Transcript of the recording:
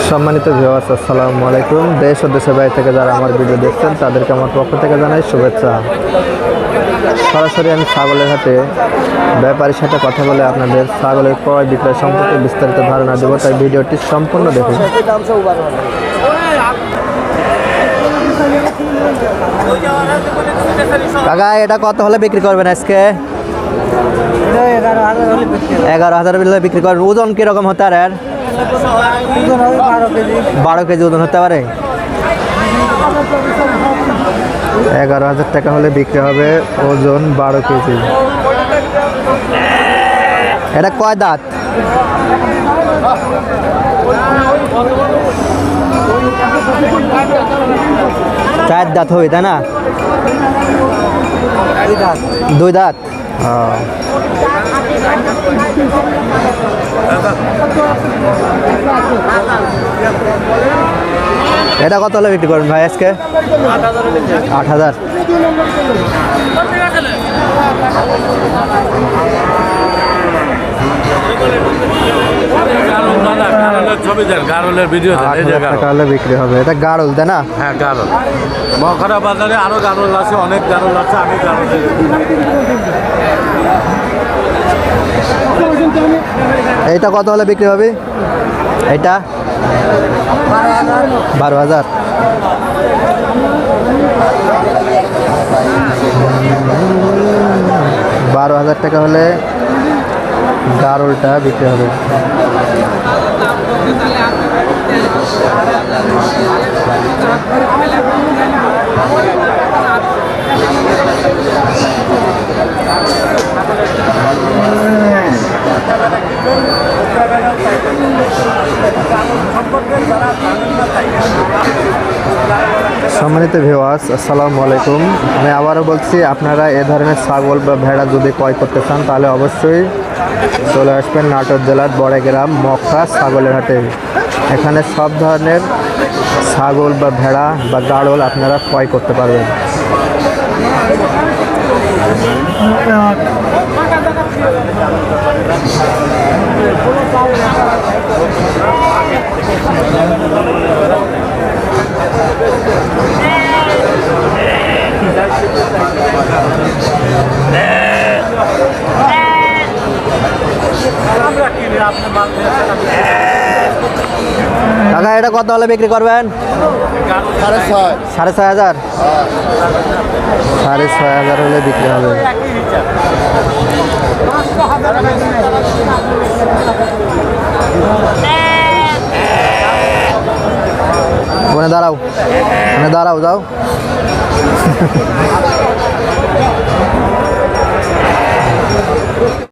সম্মানিত ভিউয়ার্স, আসসালামু আলাইকুম। দেশ ও দেশের বাইরে থেকে যারা আমার ভিডিও দেখছেন তাদেরকে আমার পক্ষ থেকে জানাই শুভেচ্ছা। সরাসরি আমি ছাগলের হাটে ব্যাপারীর সাথে কথা বলে আপনাদের ছাগলের ক্রয় বিক্রয় সম্পর্কে বিস্তারিত ধারণা দেবো, তাই ভিডিওটি সম্পূর্ণ দেখুন। কাকা, এটা কত হলে বিক্রি করবেন আজকে? 11,000 হলে বিক্রি করবেন। ওজন কিরকম হতে পারে? 12 কেজি ওজন হতে পারে। 11,000 টাকা হলে বিক্রি হবে, ওজন 12 কেজি। এটা কয় দাঁত? 4 দাঁত হবে, তাই না? 2 দাঁত। এটা কত হলে বিক্রি করবেন ভাই আজকে? 8,000। বিক্রি হবে। এটা গাড়ল, তাই না? হ্যাঁ, গাড়ল। মখরা বাজারে আরো গাড়ল আছে, অনেক গাড়ল আছে। আমি গাড়ল এইটা কত হলে বিক্রি হবে? এইটা 12,000। টাকা হলে গাড়লটা বিক্রি হবে। সম্মানিত ভিউয়ার্স, আসসালামু আলাইকুম। আমি আবারও বলছি, আপনারা এ ধরনের ছাগল বা ভেড়া যদি ক্রয় করতে চান তাহলে অবশ্যই চলে আসবেন নাটোর জেলার বড়গ্রাম মখরা ছাগলের হাটে। এখানে সব ধরনের ছাগল বা ভেড়া বা গাড়ল আপনারা ক্রয় করতে পারবেন। কাকা, এটা কত হলে বিক্রি করবেন? 6,500। 6,500 হলে বিক্রি হবে। ওখানে দাঁড়াও, যাও।